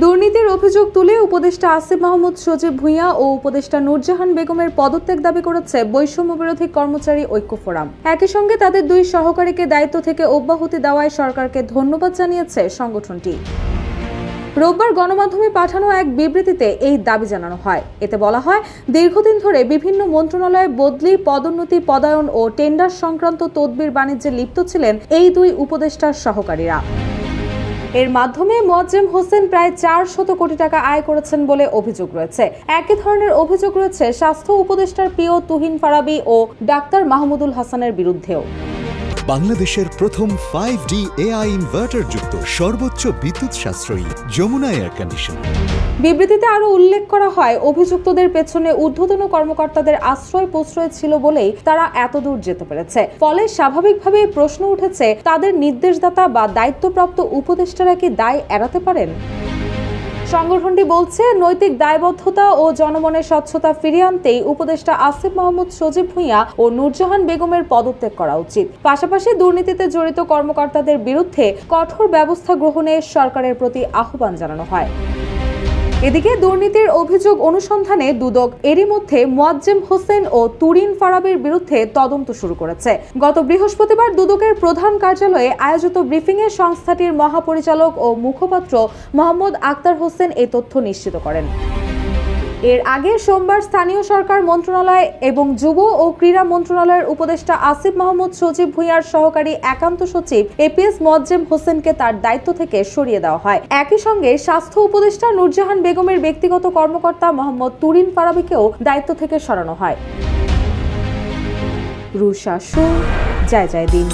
দুর্নীতির অভিযোগ তুলে উপদেষ্টা আসিফ মাহমুদ সজীব ভুঁইয়া ও উপদেষ্টা নূরজাহান বেগমের পদত্যাগ দাবি করেছে বৈষম্য বিরোধী কর্মচারী ঐক্য ফোরাম। একই সঙ্গে তাদের দুই সহকারীকে দায়িত্ব থেকে অব্যাহতি দেওয়ায় সরকারকে ধন্যবাদ জানিয়েছে সংগঠনটি। রোববার গণমাধ্যমে পাঠানো এক বিবৃতিতে এই দাবি জানানো হয়। এতে বলা হয়, দীর্ঘদিন ধরে বিভিন্ন মন্ত্রণালয়ে বদলি, পদোন্নতি, পদায়ন ও টেন্ডার সংক্রান্ত তদবির বাণিজ্যে লিপ্ত ছিলেন এই দুই উপদেষ্টার সহকারীরা। এর মাধ্যমে মোয়াজ্জেম হোসেন প্রায় 400 কোটি টাকা আয় করেছেন বলে অভিযোগ রয়েছে। একই ধরনের অভিযোগ রয়েছে স্বাস্থ্য উপদেষ্টার পিও তুহিন ফারাবী ও ডাক্তার মাহমুদুল হাসানের বিরুদ্ধেও। বাংলাদেশের প্রথম 5D AI ইনভার্টার যুক্ত সর্বোচ্চ বিদ্যুৎ সাশ্রয়ী যমুনা এয়ার কন্ডিশনার। বিবৃতিতে আরও উল্লেখ করা হয়, অভিযুক্তদের পেছনে ঊর্ধ্বতন কর্মকর্তাদের আশ্রয় প্রশ্রয় ছিল বলেই তারা এতদূর যেতে পেরেছে। ফলে স্বাভাবিকভাবেই প্রশ্ন উঠেছে, তাদের নির্দেশদাতা বা দায়িত্বপ্রাপ্ত উপদেষ্টারা কি দায় এড়াতে পারেন? সংগঠনটি বলছে, নৈতিক দায়বদ্ধতা ও জনমনের স্বচ্ছতা ফিরিয়ে আনতেই উপদেষ্টা আসিফ মাহমুদ সজীব ভুঁইয়া ও নূরজাহান বেগমের পদত্যাগ করা উচিত। পাশাপাশি দুর্নীতিতে জড়িত কর্মকর্তাদের বিরুদ্ধে কঠোর ব্যবস্থা গ্রহণে সরকারের প্রতি আহ্বান জানানো হয়। এদিকে দুর্নীতির অভিযোগ অনুসন্ধানে দুদক এরই মধ্যে মোয়াজ্জেম হোসেন ও তুরিন ফারাবীর বিরুদ্ধে তদন্ত শুরু করেছে। গত বৃহস্পতিবার দুদকের প্রধান কার্যালয়ে আয়োজিত ব্রিফিংয়ে সংস্থাটির মহাপরিচালক ও মুখপাত্র মোহাম্মদ আক্তার হোসেন এই তথ্য নিশ্চিত করেন। এর আগে সোমবার স্থানীয় সরকার মন্ত্রণালয় এবং যুব ও ক্রীড়া মন্ত্রণালয়ের উপদেষ্টা আসিফ মাহমুদ সজীব ভুঁইয়ার সহকারী একান্ত সচিব এপিএস মোয়াজ্জেম হোসেনকে তার দায়িত্ব থেকে সরিয়ে দেওয়া হয়। একই সঙ্গে স্বাস্থ্য উপদেষ্টা নূরজাহান বেগমের ব্যক্তিগত কর্মকর্তা মোহাম্মদ তুরিন ফারাবীকেও দায়িত্ব থেকে সরানো হয়। রুশা শো, জয় জয় দিন।